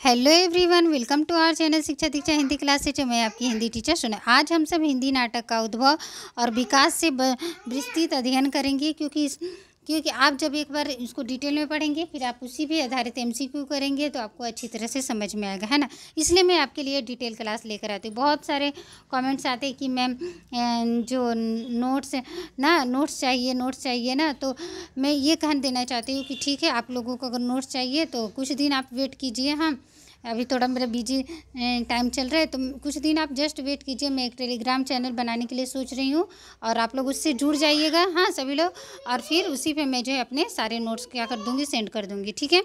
Hello everyone, welcome to our channel Shiksha Diksha Hindi class से। मैं आपकी हिंदी टीचर सुने। आज हम सब हिंदी नाटक का उद्भव और विकास से विस्तृत अध्ययन करेंगे, क्योंकि आप जब एक बार इसको डिटेल में पढ़ेंगे फिर आप उसी पे आधारित एमसीक्यू करेंगे तो आपको अच्छी तरह से समझ में आएगा, है ना। इसलिए मैं आपके लिए डिटेल क्लास लेकर आती हूँ। बहुत सारे कमेंट्स आते हैं कि मैम जो नोट्स चाहिए ना, तो मैं ये कहना देना चाहती हूँ कि ठीक है, आप लोगों को अगर नोट्स चाहिए तो कुछ दिन आप वेट कीजिए। हाँ, अभी थोड़ा मेरा बिजी टाइम चल रहा है, तो कुछ दिन आप जस्ट वेट कीजिए। मैं एक टेलीग्राम चैनल बनाने के लिए सोच रही हूँ और आप लोग उससे जुड़ जाइएगा, हाँ सभी लोग। और फिर उसी पे मैं जो है अपने सारे नोट्स क्या कर दूँगी, सेंड कर दूँगी, ठीक है।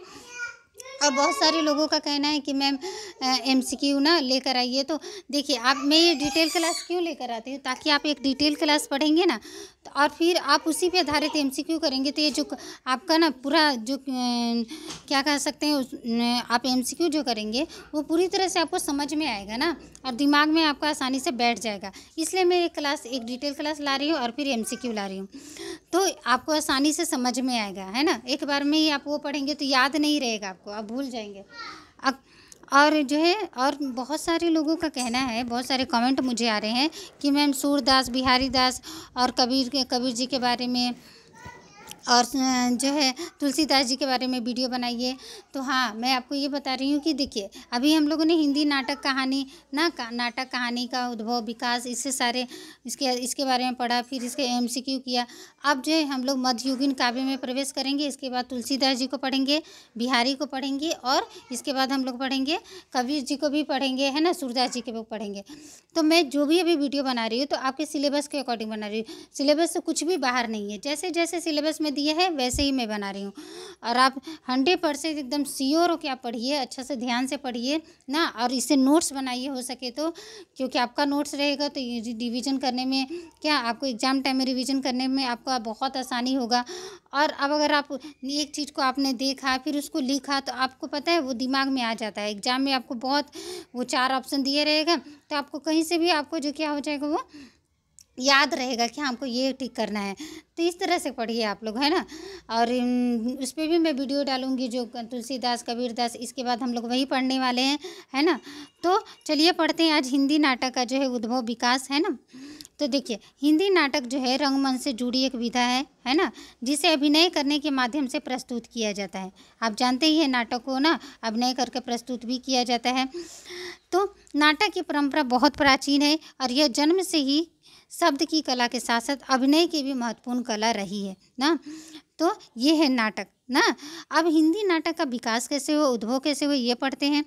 और बहुत सारे लोगों का कहना है कि मैम एमसीक्यू ना लेकर आइए। तो देखिए, मैं ये डिटेल क्लास क्यों लेकर आती हूँ, ताकि आप एक डिटेल क्लास पढ़ेंगे ना तो और फिर आप उसी पे आधारित एमसीक्यू करेंगे तो ये जो आपका ना पूरा जो क्या कह सकते हैं आप एमसीक्यू जो करेंगे वो पूरी तरह से आपको समझ में आएगा ना, और दिमाग में आपका आसानी से बैठ जाएगा। इसलिए मैं एक डिटेल क्लास ला रही हूँ और फिर एमसीक्यू ला रही हूँ, तो आपको आसानी से समझ में आएगा, है ना। एक बार में ही आप वो पढ़ेंगे तो याद नहीं रहेगा आपको, आप भूल जाएंगे। और जो है, और बहुत सारे लोगों का कहना है, बहुत सारे कमेंट मुझे आ रहे हैं कि मैम सूरदास, बिहारी दास और कबीर जी के बारे में और जो है तुलसीदास जी के बारे में वीडियो बनाइए। तो हाँ, मैं आपको ये बता रही हूँ कि देखिए, अभी हम लोगों ने हिंदी नाटक कहानी का उद्भव विकास इसके बारे में पढ़ा, फिर इसके एमसीक्यू किया। अब जो है हम लोग मध्ययुगीन काव्य में प्रवेश करेंगे। इसके बाद तुलसीदास जी को पढ़ेंगे, बिहारी को पढ़ेंगे और इसके बाद हम लोग पढ़ेंगे कबीर जी को भी पढ़ेंगे, है ना, सूरदास जी के भी पढ़ेंगे। तो मैं जो भी अभी वीडियो बना रही हूँ तो आपके सिलेबस के अकॉर्डिंग बना रही हूँ। सिलेबस से कुछ भी बाहर नहीं है, जैसे जैसे सिलेबस में दिया है वैसे ही मैं बना रही हूँ। और आप 100% एकदम श्योर हो कि आप पढ़िए, अच्छा से ध्यान से पढ़िए ना, और इससे नोट्स बनाइए हो सके तो, क्योंकि आपका नोट्स रहेगा तो ये रिवीजन करने में क्या, आपको एग्ज़ाम टाइम में रिवीजन करने में आपका बहुत आसानी होगा। और अब अगर आप एक चीज़ को आपने देखा फिर उसको लिखा तो आपको पता है वो दिमाग में आ जाता है। एग्ज़ाम में आपको बहुत वो 4 ऑप्शन दिए रहेगा तो आपको कहीं से भी आपको जो क्या हो जाएगा वो याद रहेगा कि हमको ये टिक करना है। तो इस तरह से पढ़िए आप लोग, है ना। और उस पर भी मैं वीडियो डालूंगी जो तुलसीदास कबीरदास, इसके बाद हम लोग वही पढ़ने वाले हैं, है ना। तो चलिए पढ़ते हैं आज हिंदी नाटक का जो है उद्भव विकास, है ना। तो देखिए, हिंदी नाटक जो है रंगमंच से जुड़ी एक विधा है ना, जिसे अभिनय करने के माध्यम से प्रस्तुत किया जाता है। आप जानते ही हैं नाटक को ना अभिनय करके प्रस्तुत भी किया जाता है। तो नाटक की परंपरा बहुत प्राचीन है और यह जन्म से ही शब्द की कला के साथ साथ अभिनय की भी महत्वपूर्ण कला रही है ना। तो ये है नाटक ना। अब हिंदी नाटक का विकास कैसे हुआ, उद्भव कैसे हुआ, ये पढ़ते हैं।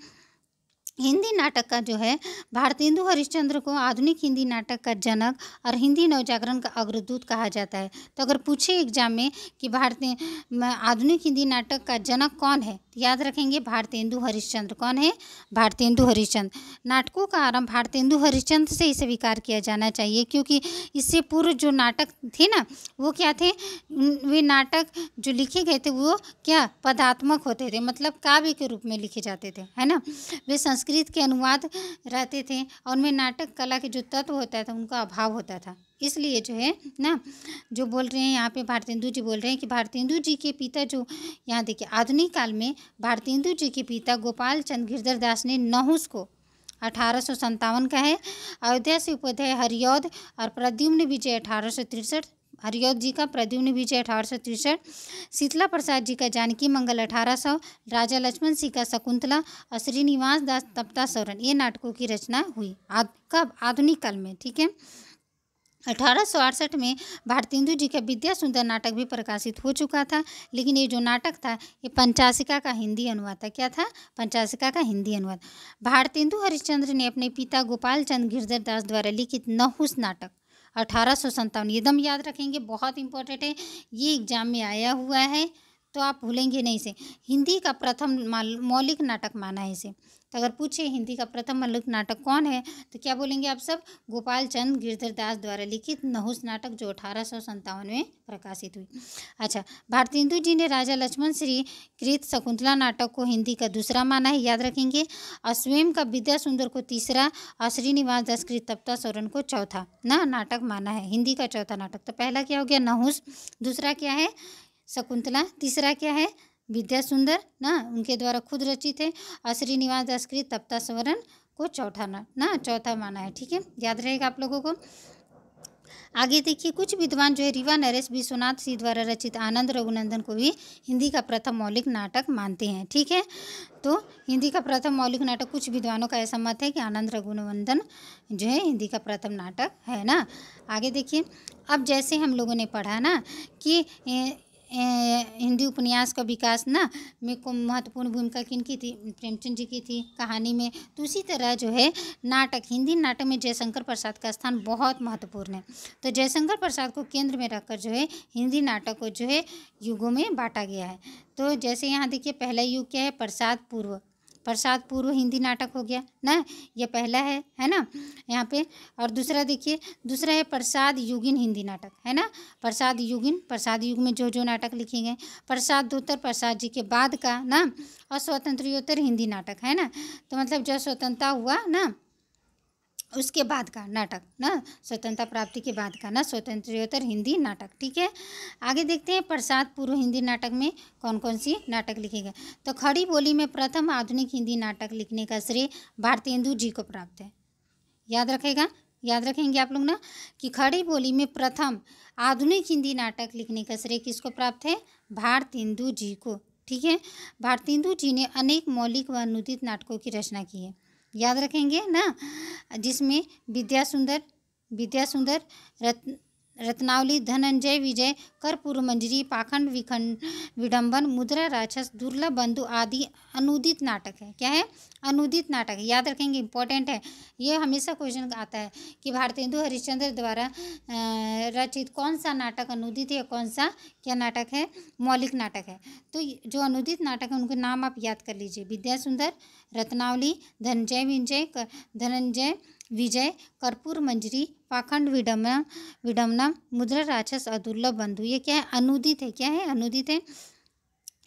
हिंदी नाटक का जो है भारतेंदु हरिश्चंद्र को आधुनिक हिंदी नाटक का जनक और हिंदी नवजागरण का अग्रदूत कहा जाता है। तो अगर पूछे एग्जाम में कि आधुनिक हिंदी नाटक का जनक कौन है, तो याद रखेंगे भारतेंदु हरिश्चंद्र। कौन है? भारतेंदु हरिश्चंद्र। नाटकों का आरंभ भारतेंदु हरिश्चंद्र से ही स्वीकार किया जाना चाहिए, क्योंकि इससे पूर्व जो नाटक थे ना वो क्या थे, वे नाटक जो लिखे गए थे वो क्या पदात्मक होते थे, मतलब काव्य के रूप में लिखे जाते थे, है ना। वे संस्कृत के अनुवाद रहते थे और उनमें नाटक कला के जो तत्व होता था उनका अभाव होता था। इसलिए जो है ना, जो बोल रहे हैं यहाँ पे भारतेंदु जी बोल रहे हैं कि भारतेंदु जी के पिता जो, यहाँ देखिए, आधुनिक काल में भारतेंदु जी के पिता गोपाल चंद गिरधर दास ने नहुस को 1857 का है, अयोध्या से उपध्याय हरिऔध और प्रद्युम्न विजय 1863, हरिऔध जी का प्रद्युम्न विजय 1863, शीतला प्रसाद जी का जानकी मंगल 1800, राजा लक्ष्मण सिंह का शकुंतला और श्रीनिवास दास तप्ता सौरन, ये नाटकों की रचना हुई कब? आधुनिक काल में, ठीक है। 1868 में भारतेंदु जी का विद्या सुंदर नाटक भी प्रकाशित हो चुका था, लेकिन ये जो नाटक था ये पंचाशिका का हिंदी अनुवाद था। क्या था? पंचाशिका का हिंदी अनुवाद। भारतेंदु हरिश्चंद्र ने अपने पिता गोपाल चंद गिरधर दास द्वारा लिखित नहुस नाटक 1857, एकदम याद रखेंगे, बहुत इंपॉर्टेंट है, ये एग्जाम में आया हुआ है तो आप भूलेंगे नहीं इसे। हिंदी का प्रथम मौलिक नाटक माना है इसे। तो अगर पूछे हिंदी का प्रथम मौलिक नाटक कौन है तो क्या बोलेंगे आप सब? गोपाल चंद गिरधर दास द्वारा लिखित नहुस नाटक, जो 1857 में प्रकाशित हुई। अच्छा, भारतेंदु जी ने राजा लक्ष्मण श्री कृत शकुंतला नाटक को हिंदी का दूसरा माना है, याद रखेंगे, और स्वयं का विद्या सुंदर को तीसरा और श्रीनिवास दास कृत तप्ता सौरन को चौथा ना नाटक माना है, हिंदी का चौथा नाटक। तो पहला क्या हो गया? नहुस, दूसरा क्या है? शकुंतला, तीसरा क्या है? विद्या सुंदर ना उनके द्वारा खुद रचित है, और श्रीनिवास दास कृत तप्ता स्वरण को चौथा माना है। ठीक है, याद रहेगा आप लोगों को। आगे देखिए, कुछ विद्वान जो है रीवा नरेश विश्वनाथ सिंह द्वारा रचित आनंद रघुनंदन को भी हिंदी का प्रथम मौलिक नाटक मानते हैं। ठीक है, तो हिंदी का प्रथम मौलिक नाटक कुछ विद्वानों का ऐसा मत है कि आनंद रघुनंदन जो है हिंदी का प्रथम नाटक है ना। आगे देखिए, अब जैसे हम लोगों ने पढ़ा ना कि हिंदी उपन्यास का विकास ना में को महत्वपूर्ण भूमिका किनकी थी, प्रेमचंद जी की थी कहानी में। तो उसी तरह जो है नाटक, हिंदी नाटक में जयशंकर प्रसाद का स्थान बहुत महत्वपूर्ण है। तो जयशंकर प्रसाद को केंद्र में रखकर जो है हिंदी नाटक को जो है युगों में बांटा गया है। तो जैसे यहाँ देखिए, पहला युग क्या है, प्रसाद पूर्व हिंदी नाटक हो गया ना, ये पहला है ना यहाँ पे। और दूसरा देखिए, दूसरा है प्रसाद युगीन हिंदी नाटक, है ना। प्रसाद युग में जो नाटक लिखे गए, प्रसादोत्तर प्रसाद जी के बाद का ना, और स्वतंत्रोत्तर हिंदी नाटक, है ना। तो मतलब जब स्वतंत्रता हुआ ना उसके बाद का नाटक ना, स्वतंत्रता प्राप्ति के बाद का ना, स्वतंत्रोत्तर हिंदी नाटक। ठीक है, आगे देखते हैं प्रसाद पूर्व हिंदी नाटक में कौन कौन सी नाटक लिखे गए। तो खड़ी बोली में प्रथम आधुनिक हिंदी नाटक लिखने का श्रेय भारतेंदु जी को प्राप्त है। याद रखेंगे आप लोग ना कि खड़ी बोली में प्रथम आधुनिक हिंदी नाटक लिखने का श्रेय किसको प्राप्त है, भारतेंदु जी को। ठीक है, भारतेंदु जी ने अनेक मौलिक व अनुदित नाटकों की रचना की है, याद रखेंगे ना, जिसमें विद्या सुंदर, रत्नावली, धनंजय विजय, कर्पूर मंजरी, पाखंड विडंबन, मुद्रा राक्षस, दुर्लभ बंधु आदि अनुदित नाटक है। क्या है, अनुदित नाटक है, याद रखेंगे, इंपॉर्टेंट है ये। हमेशा क्वेश्चन आता है कि भारतेंदु हरिश्चंद्र द्वारा रचित कौन सा नाटक अनुदित है, कौन सा क्या नाटक है, मौलिक नाटक है। तो जो अनुदित नाटक है उनके नाम आप याद कर लीजिए, विद्या सुंदर, रत्नावली, धनंजय विजय, कर्पूर मंजरी, पाखंड विडम्बना, मुद्रा राक्षस और दुर्लभ बंधु। ये क्या है, अनुदित है। क्या है, अनुदित है।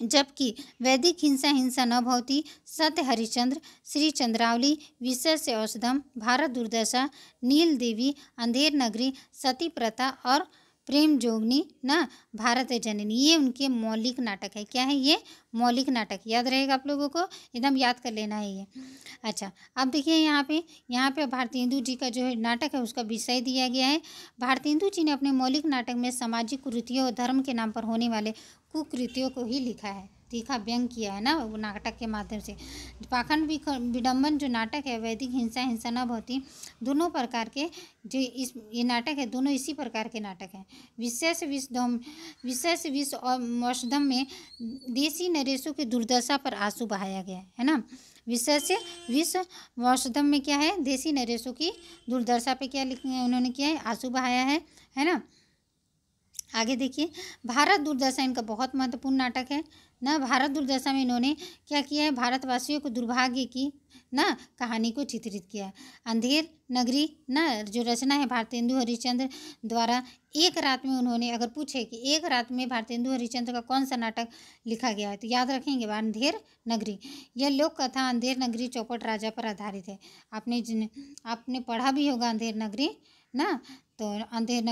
जबकि वैदिक हिंसा न भवती, सत्य हरिश्चंद्र, श्री चंद्रावली, विषय से औषधम, भारत दुर्दशा, नील देवी, अंधेर नगरी, सती प्रथा और प्रेम जोगनी ना, भारत जननी, ये उनके मौलिक नाटक है। क्या है, ये मौलिक नाटक, याद रहेगा आप लोगों को, एकदम याद कर लेना है ये। अच्छा, अब देखिए यहाँ पे भारतेंदु जी का जो है नाटक है उसका विषय दिया गया है। भारतेंदु जी ने अपने मौलिक नाटक में सामाजिक कुरीतियों और धर्म के नाम पर होने वाले कुकृतियों को ही लिखा है, तीखा व्यंग किया है ना वो नाटक के माध्यम से। पाखंड विडम्बन जो नाटक है, वैदिक हिंसा न भवती, दोनों प्रकार के जो ये नाटक है, दोनों इसी प्रकार के नाटक हैं। विशेष विष और औषधम में देसी नरेशों की दुर्दशा पर आंसू बहाया गया है ना। विशेष विष औषधम में क्या है, देसी नरेशों की दुर्दशा पे क्या उन्होंने किया है, आंसू बहाया है ना। आगे देखिए, भारत दुर्दशा इनका बहुत महत्वपूर्ण नाटक है ना। भारत दुर्दशा में इन्होंने क्या किया है, भारतवासियों को दुर्भाग्य की ना कहानी को चित्रित किया है। अंधेर नगरी ना जो रचना है भारतेंदु हरिश्चंद्र द्वारा, एक रात में उन्होंने, अगर पूछे कि एक रात में भारतेंदु हरिश्चंद्र का कौन सा नाटक लिखा गया है, तो याद रखेंगे अंधेर नगरी। यह लोक कथा अंधेर नगरी चौपट राजा पर आधारित है। आपने पढ़ा भी होगा अंधेर नगरी ना, तो अंधेर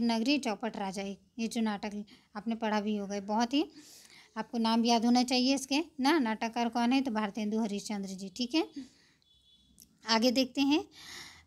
नगरी चौपट राजा, ये जो नाटक आपने पढ़ा भी होगा, बहुत ही आपको नाम याद होना चाहिए इसके ना। नाटककार कौन है, तो भारतेंदु हरिश्चंद्र जी। ठीक है, आगे देखते हैं।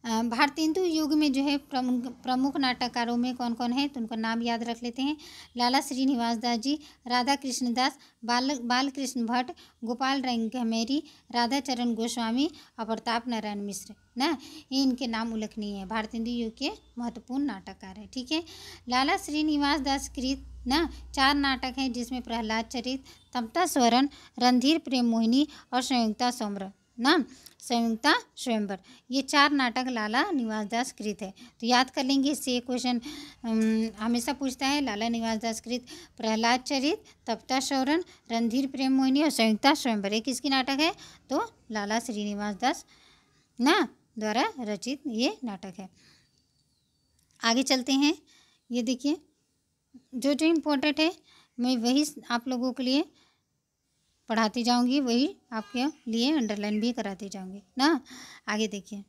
भारतेंदु युग में जो है प्रमुख नाटककारों में कौन कौन है, तो उनका नाम याद रख लेते हैं। लाला श्रीनिवास दास जी, राधा कृष्ण दास, बालकृष्ण भट्ट, गोपाल रंगमेरी, राधा चरण गोस्वामी और प्रताप नारायण मिश्र ना, ये इनके नाम उल्लेखनीय है, भारतेंदु युग के महत्वपूर्ण नाटककार हैं। ठीक है, लाला श्रीनिवास दास कृत ना 4 नाटक हैं, जिसमें प्रहलाद चरित, तप्ता स्वरण, रणधीर प्रेम मोहिनी और संयुक्ता स्वयंवर, ये 4 नाटक लाला निवास दास कृत है। तो याद कर लेंगे, इससे क्वेश्चन हमेशा पूछता है। लाला निवास दास कृत प्रहलाद चरित, तप्ता स्वरण, रणधीर प्रेम मोहिनी और संयुक्ता स्वयंवर, ये किसकी नाटक है, तो लाला श्रीनिवास दास ना द्वारा रचित ये नाटक है। आगे चलते हैं, ये देखिए जो इम्पोर्टेंट है मैं वही आप लोगों के लिए पढ़ाती जाऊंगी, वही आपके लिए अंडरलाइन भी कराती जाऊंगी ना। आगे देखिए,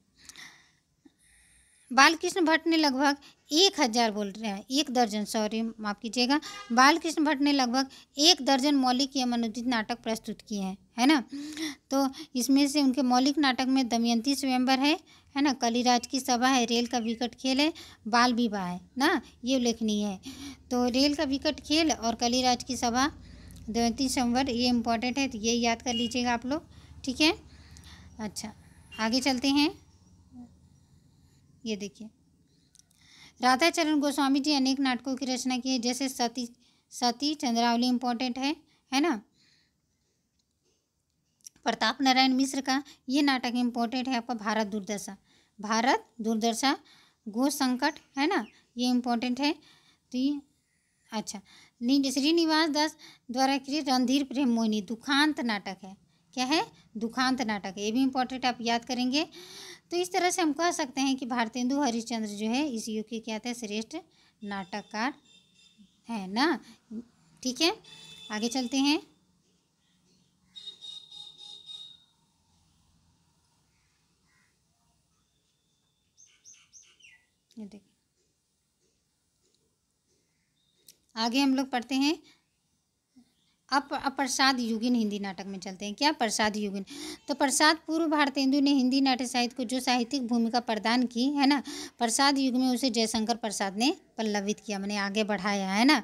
बालकृष्ण भट्ट ने लगभग 1000 बोल रहे हैं 1 दर्जन, सॉरी माफ़ कीजिएगा, बालकृष्ण भट्ट ने लगभग 1 दर्जन मौलिक या मनोदित नाटक प्रस्तुत किए हैं, है ना। तो इसमें से उनके मौलिक नाटक में दमयंती स्वयंवर है ना, कलिराज की सभा है, रेल का विकट खेल है, बाल विवाह है ना, ये उल्लेखनीय है। तो रेल का विकट खेल और कलिराज की सभा, दमयंती स्वयंवर, ये इम्पोर्टेंट है, तो ये याद कर लीजिएगा आप लोग, ठीक है। अच्छा, आगे चलते हैं। ये देखिए, राधा चरण गोस्वामी जी अनेक नाटकों की रचना की है, जैसे सती चंद्रावली इम्पोर्टेंट है ना। प्रताप नारायण मिश्र का ये नाटक इम्पोर्टेंट है आपका, भारत दुर्दशा, गो संकट, है ना, ये इम्पोर्टेंट है। तो ये अच्छा, श्रीनिवास दास द्वारा कृत रणधीर प्रेम मोहिनी दुखांत नाटक है, क्या है, दुखांत नाटक है, ये भी इम्पोर्टेंट, आप याद करेंगे। तो इस तरह से हम कह सकते हैं कि भारतेंदु हरिश्चंद्र जो है इस युग के क्या थे, श्रेष्ठ नाटककार है ना, ठीक है। आगे चलते हैं। ये देखिए, आगे हम लोग पढ़ते हैं। अब प्रसाद युगिन हिंदी नाटक में चलते हैं, क्या, प्रसाद युगिन। तो प्रसाद पूर्व भारतेंदु ने हिंदी नाट्य साहित्य को जो साहित्यिक भूमिका प्रदान की है ना, प्रसाद युग में उसे जयशंकर प्रसाद ने पल्लवित किया, मैंने आगे बढ़ाया, है ना।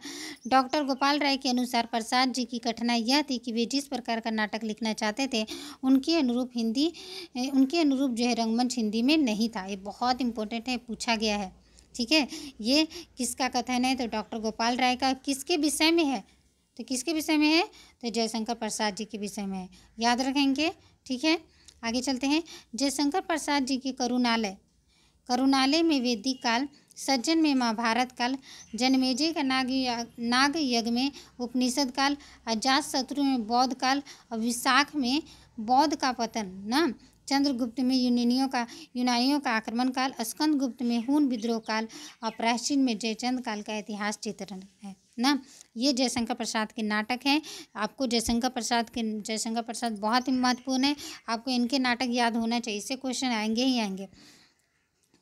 डॉक्टर गोपाल राय के अनुसार प्रसाद जी की कठिनाई यह थी कि वे जिस प्रकार का नाटक लिखना चाहते थे उनके अनुरूप जो है रंगमंच हिंदी में नहीं था। ये बहुत इंपॉर्टेंट है, पूछा गया है, ठीक है। ये किसका कथन है, तो डॉक्टर गोपाल राय का। किसके विषय में है, तो किसके विषय में है, तो जयशंकर प्रसाद जी के विषय में है, याद रखेंगे, ठीक है। आगे चलते हैं। जयशंकर प्रसाद जी की करुणालय में वैदिक काल, सज्जन में महाभारत काल, जनमेजय का नाग यज्ञ में उपनिषद काल, अजातशत्रु में बौद्ध काल, और विशाख में बौद्ध का पतन ना, चंद्रगुप्त में यूनानियों का आक्रमण काल, स्कंदगुप्त में हून विद्रोह काल, और प्राचीन में जयचंद काल का इतिहास चित्रण है ना। ये जयशंकर प्रसाद के नाटक हैं। आपको जयशंकर प्रसाद बहुत ही महत्वपूर्ण है, आपको इनके नाटक याद होना चाहिए, इससे क्वेश्चन आएंगे ही आएंगे।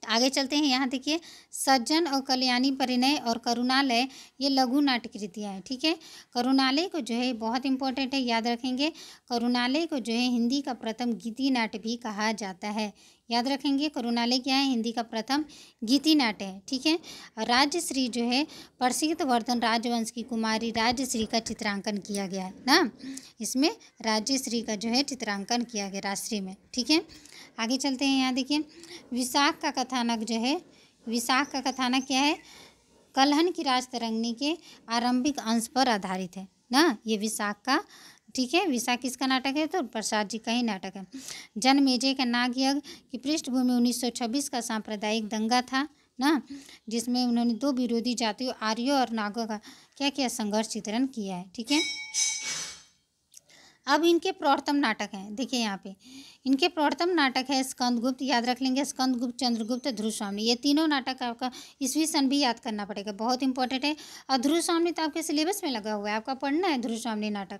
आगे चलते हैं। यहाँ देखिए, सज्जन और कल्याणी परिणय और करुणालय ये लघु नाट्य कृतियाँ हैं, ठीक है। करुणालय को जो है बहुत इंपॉर्टेंट है, याद रखेंगे। करुणालय को जो है हिंदी का प्रथम गीति नाट्य भी कहा जाता है, याद रखेंगे। करुणालय क्या है, हिंदी का प्रथम गीति नाट्य है, ठीक है। राजश्री जो है प्रसिद्ध वर्धन राजवंश की कुमारी राजश्री का चित्रांकन किया गया है ना, इसमें राजश्री का जो है चित्रांकन किया गया राजश्री में, ठीक है। आगे चलते हैं। यहाँ देखिए, विशाख का कथानक क्या है, कलहन की राजतरंगिणी के आरंभिक अंश पर आधारित है ना, ये विशाख का, ठीक है। विशाख किसका नाटक है, तो प्रसाद जी का ही नाटक है। जनमेजय का नाग यज्ञ की पृष्ठभूमि 1926 का सांप्रदायिक दंगा था ना, जिसमें उन्होंने 2 विरोधी जातियों आर्यों और नागों का क्या किया, संघर्ष चित्रण किया है, ठीक है। अब इनके प्रवर्तम नाटक हैं, देखिए यहाँ पे इनके प्रवर्तम नाटक है स्कंदगुप्त, याद रख लेंगे, स्कंदगुप्त, चंद्रगुप्त, ध्रुव स्वामी, ये तीनों नाटक आपका ईस्वी सन भी याद करना पड़ेगा, बहुत इंपॉर्टेंट है। और ध्रुव स्वामी तो आपके सिलेबस में लगा हुआ है, आपका पढ़ना है ध्रुव स्वामी नाटक,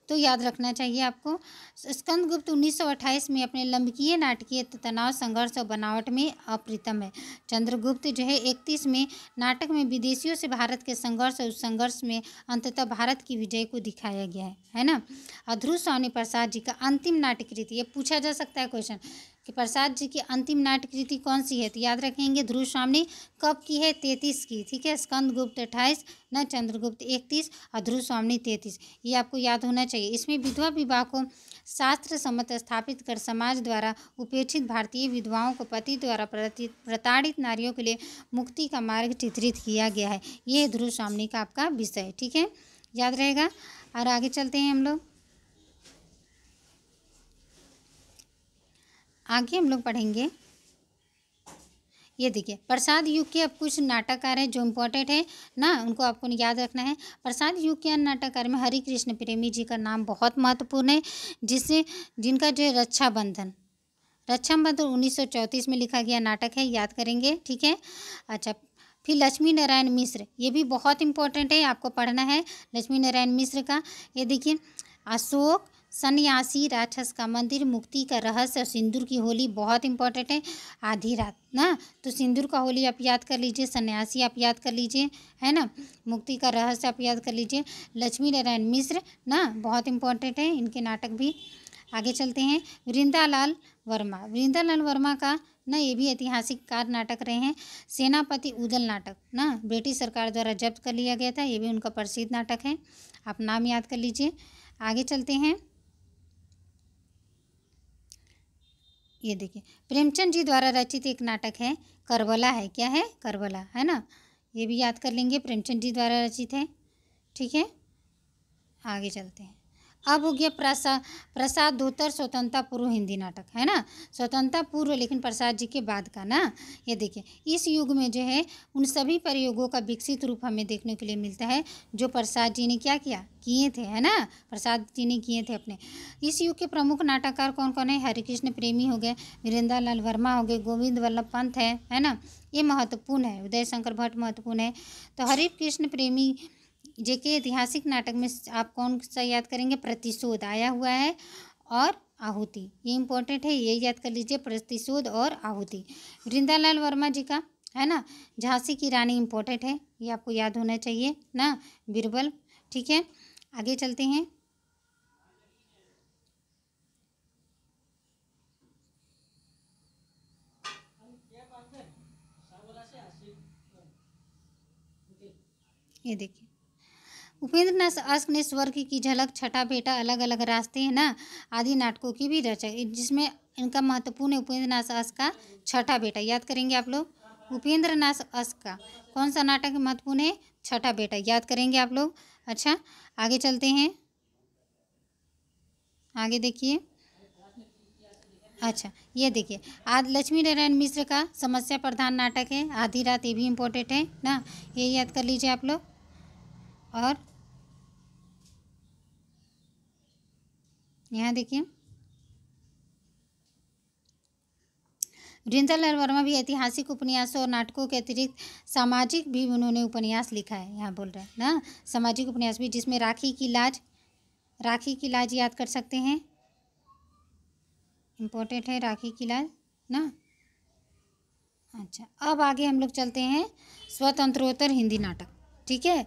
तो याद रखना चाहिए आपको। स्कंदगुप्त 1928 में अपने लंबकीय नाटकीय तनाव, संघर्ष और बनावट में अप्रितम है। चंद्रगुप्त जो है 31 में नाटक में विदेशियों से भारत के संघर्ष और उस संघर्ष में अंततः भारत की विजय को दिखाया गया है ना। और ध्रुव स्वामी प्रसाद जी का अंतिम नाट्यकृति, ये पूछा जा सकता है क्वेश्चन कि प्रसाद जी की अंतिम नाट्यकृति कौन सी है, तो याद रखेंगे ध्रुव स्वामी कब की है, 33 की, ठीक है। स्कंदगुप्त 28 न, चंद्रगुप्त 31 और ध्रुव स्वामी 33, ये आपको याद होना चाहिए। इसमें विधवा विवाह को शास्त्र सम्मत स्थापित कर समाज द्वारा उपेक्षित भारतीय विधवाओं को पति द्वारा प्रताड़ित नारियों के लिए मुक्ति का मार्ग चित्रित किया गया है, ये ध्रुव स्वामी का आपका विषय, ठीक है, याद रहेगा। और आगे चलते हैं हम लोग, आगे हम लोग पढ़ेंगे। ये देखिए, प्रसाद युग के अब कुछ नाटककार हैं जो इम्पोर्टेंट है ना, उनको आपको याद रखना है। प्रसाद युग के अन्य नाटककार में हरि कृष्ण प्रेमी जी का नाम बहुत महत्वपूर्ण है, जिनका जो है रक्षाबंधन 1934 में लिखा गया नाटक है, याद करेंगे, ठीक है। अच्छा, फिर लक्ष्मी नारायण मिश्र, ये भी बहुत इंपॉर्टेंट है, आपको पढ़ना है लक्ष्मी नारायण मिश्र का। ये देखिए, अशोक सन्यासी राक्षस का मंदिर, मुक्ति का रहस्य और सिंदूर की होली बहुत इंपॉर्टेंट है। आधी रात ना, तो सिंदूर का होली आप याद कर लीजिए, सन्यासी आप याद कर लीजिए, है ना, मुक्ति का रहस्य आप याद कर लीजिए। लक्ष्मी नारायण मिश्र ना बहुत इंपॉर्टेंट है, इनके नाटक भी। आगे चलते हैं, वृंदालाल वर्मा। वृंदालाल वर्मा का ना ये भी ऐतिहासिक कार नाटक रहे हैं। सेनापति उदल नाटक ना ब्रिटिश सरकार द्वारा जब्त कर लिया गया था, ये भी उनका प्रसिद्ध नाटक है, आप नाम याद कर लीजिए। आगे चलते हैं, ये देखिए प्रेमचंद जी द्वारा रचित एक नाटक है करबला है। क्या है? करबला, है ना, ये भी याद कर लेंगे, प्रेमचंद जी द्वारा रचित है। ठीक है, आगे चलते हैं। अब हो गया प्रसाद धोतर स्वतंत्रता पूर्व हिंदी नाटक, है ना, स्वतंत्रता पूर्व लेकिन प्रसाद जी के बाद का ना। ये देखिए इस युग में जो है उन सभी प्रयोगों का विकसित रूप हमें देखने के लिए मिलता है जो प्रसाद जी ने क्या किया, किए थे, है ना, प्रसाद जी ने किए थे अपने। इस युग के प्रमुख नाटककार कौन कौन है? हरिकृष्ण प्रेमी हो गए, वीरेंद्रलाल वर्मा हो गए, गोविंद वल्लभ पंत है ना, ये महत्वपूर्ण है। उदय शंकर भट्ट महत्वपूर्ण है। तो हरिकृष्ण प्रेमी जेके ऐतिहासिक नाटक में आप कौन सा याद करेंगे? प्रतिशोध आया हुआ है और आहुति, ये इंपॉर्टेंट है, ये याद कर लीजिए, प्रतिशोध और आहुति। वृंदालाल वर्मा जी का है ना झांसी की रानी इंपॉर्टेंट है, ये आपको याद होना चाहिए ना, बीरबल। ठीक है, आगे चलते हैं। ये देखिए उपेंद्रनाथ अश्क ने स्वर्ग की झलक, छठा बेटा, अलग अलग रास्ते हैं ना आदि नाटकों की भी रचना, जिसमें इनका महत्वपूर्ण है उपेंद्रनाथ अश्क का छठा बेटा, याद करेंगे आप लोग। उपेंद्रनाथ अश्क का कौन सा नाटक महत्वपूर्ण है? छठा बेटा, याद करेंगे आप लोग। अच्छा, आगे चलते हैं, आगे देखिए। अच्छा, ये देखिए आज लक्ष्मी नारायण मिश्र का समस्या प्रधान नाटक है आधी रात, ये भी इम्पोर्टेंट है ना, ये याद कर लीजिए आप लोग। और यहाँ देखिए वृंदालाल वर्मा भी ऐतिहासिक उपन्यासों और नाटकों के अतिरिक्त सामाजिक भी उन्होंने उपन्यास लिखा है, यहाँ बोल रहे हैं ना, सामाजिक उपन्यास भी, जिसमें राखी की लाज याद कर सकते हैं, इम्पोर्टेंट है राखी की लाज ना। अच्छा, अब आगे हम लोग चलते हैं स्वतंत्रोत्तर हिंदी नाटक। ठीक है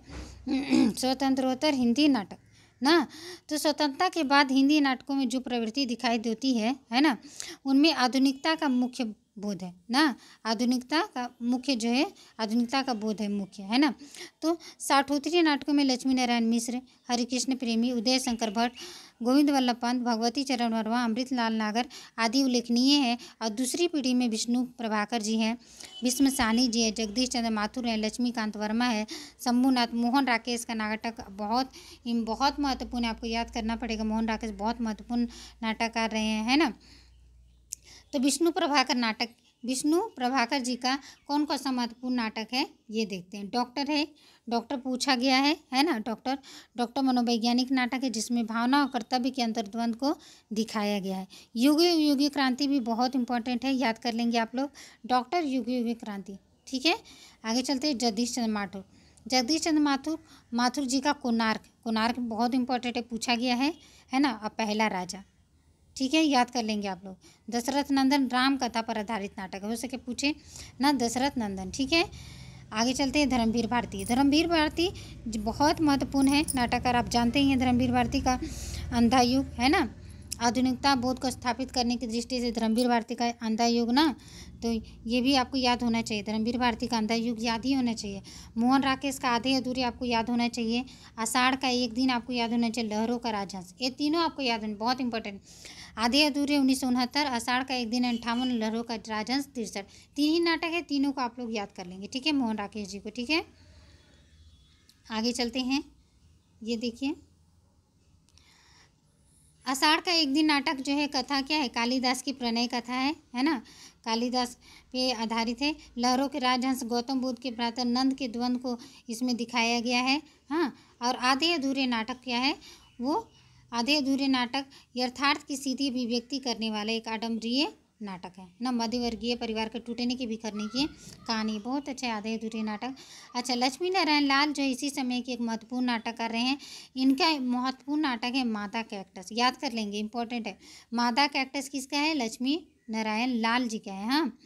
स्वतंत्रोत्तर हिंदी नाटक ना, तो स्वतंत्रता के बाद हिंदी नाटकों में जो प्रवृत्ति दिखाई देती है ना, उनमें आधुनिकता का मुख्य बोध है ना, आधुनिकता का बोध है मुख्य, है ना। तो साठोत्तरीय नाटकों में लक्ष्मी नारायण मिश्र, हरिकृष्ण प्रेमी, उदय शंकर भट्ट, गोविंद वल्लभ पंत, भगवती चरण वर्मा, अमृतलाल नागर आदि उल्लेखनीय है। और दूसरी पीढ़ी में विष्णु प्रभाकर जी हैं, भीष्म साहनी जी है, जगदीश चंद्र माथुर हैं, लक्ष्मीकांत वर्मा है, शंभुनाथ, मोहन राकेश का नाटक बहुत महत्वपूर्ण है, आपको याद करना पड़ेगा, मोहन राकेश बहुत महत्वपूर्ण नाटककार रहे हैं, है ना। तो विष्णु प्रभाकर जी का कौन कौन सा महत्वपूर्ण नाटक है ये देखते हैं। डॉक्टर है, डॉक्टर पूछा गया है ना, डॉक्टर मनोवैज्ञानिक नाटक है जिसमें भावना और कर्तव्य के अंतर्द्वंद को दिखाया गया है। युगी क्रांति भी बहुत इंपॉर्टेंट है, याद कर लेंगे आप लोग, डॉक्टर युगी क्रांति। ठीक है, आगे चलते हैं। जगदीश चंद्र माथुर जी का कोणार्क बहुत इंपॉर्टेंट है, पूछा गया है ना, अब पहला राजा। ठीक है, याद कर लेंगे आप लोग। दशरथ नंदन राम कथा पर आधारित नाटक है, हो सके पूछे ना, दशरथ नंदन। ठीक है, आगे चलते हैं। धर्मवीर भारती बहुत महत्वपूर्ण है नाटककार, आप जानते ही हैं धर्मवीर भारती का अंधा युग, है ना, आधुनिकता बोध को स्थापित करने की दृष्टि से धर्मवीर भारती का अंधा युग ना, तो ये भी आपको याद होना चाहिए, धर्मवीर भारती का अंधा युग याद ही होना चाहिए। मोहन राकेश का आधे अधूरे आपको याद होना चाहिए। आषाढ़ का एक दिन आपको याद होना चाहिए। लहरों का राजहंस, ये तीनों आपको याद होना, बहुत इंपॉर्टेंट। आधे अधूरे 1969, आषाढ़ का एक दिन 58, लहरों का राजहंस 63, तीन ही नाटक है, तीनों को आप लोग याद कर लेंगे। ठीक है, मोहन राकेश जी को। ठीक है, आगे चलते हैं। ये देखिए आषाढ़ का एक दिन नाटक जो है, कथा क्या है, कालिदास की प्रणय कथा है ना, कालिदास पे आधारित है। लहरों के राजहंस गौतम बुद्ध के भ्राता नंद के द्वंद्व को इसमें दिखाया गया है। हाँ, और आधे अधूरे नाटक क्या है, वो आधे अधूरे नाटक यथार्थ की सीधी अभिव्यक्ति करने वाला एक आडम्बरीय नाटक है ना, मध्यवर्गीय परिवार के टूटने की बिखरने की कहानी। बहुत अच्छा आधे अधूरे नाटक। अच्छा, लक्ष्मी नारायण लाल जो इसी समय के एक महत्वपूर्ण नाटक कर रहे हैं, इनका महत्वपूर्ण नाटक है मादा कैक्टस। याद कर लेंगे, इंपॉर्टेंट है। मादा कैक्टस किसका है? लक्ष्मी नारायण लाल जी का है। हाँ,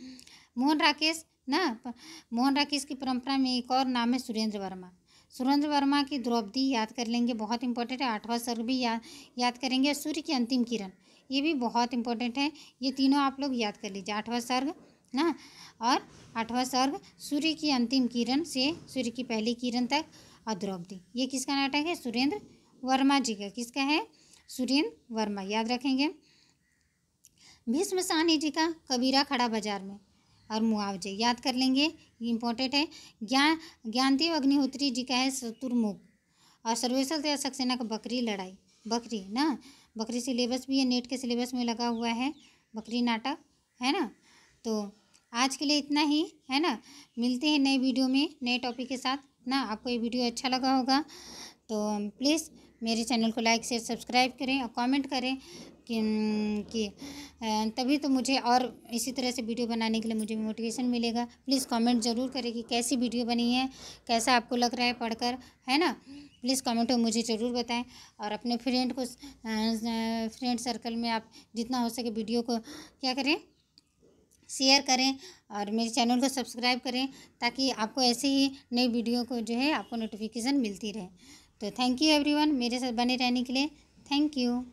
मोहन राकेश मोहन राकेश की परंपरा में एक और नाम है सुरेंद्र वर्मा। सुरेंद्र वर्मा की द्रौपदी याद कर लेंगे, बहुत इंपॉर्टेंट है। 8वां सर्ग भी याद करेंगे। सूर्य की अंतिम किरण, ये भी बहुत इंपॉर्टेंट है। ये तीनों आप लोग याद कर लीजिए। 8वां सर्ग ना, और 8वां सर्ग सूर्य की अंतिम किरण से सूर्य की पहली किरण तक, और द्रौपदी। ये किसका नाटक है? सुरेंद्र वर्मा जी का। किसका है? सुरेंद्र वर्मा, याद रखेंगे। भीष्म साहनी जी का कबीरा खड़ा बाजार में, और मुआवजे याद कर लेंगे, ये इंपॉर्टेंट है। ज्ञानदेव अग्निहोत्री जी का है शत्रुमुख, और सर्वेश्वर दयाल सक्सेना का बकरी लड़ाई। बकरी ना, बकरी सिलेबस भी है, नेट के सिलेबस में लगा हुआ है बकरी नाटक, है ना। तो आज के लिए इतना ही, है ना। मिलते हैं नए वीडियो में नए टॉपिक के साथ ना। आपको ये वीडियो अच्छा लगा होगा तो प्लीज़ मेरे चैनल को लाइक शेयर सब्सक्राइब करें और कमेंट करें कि तभी तो मुझे और इसी तरह से वीडियो बनाने के लिए मुझे मोटिवेशन मिलेगा। प्लीज़ कमेंट ज़रूर करें कि कैसी वीडियो बनी है, कैसा आपको लग रहा है पढ़कर, है ना। प्लीज़ कमेंट में मुझे ज़रूर बताएं, और अपने फ्रेंड सर्कल में आप जितना हो सके वीडियो को क्या करें, शेयर करें, और मेरे चैनल को सब्सक्राइब करें, ताकि आपको ऐसे ही नई वीडियो को जो है आपको नोटिफिकेशन मिलती रहे। तो थैंक यू एवरीवन, मेरे साथ बने रहने के लिए। Thank you.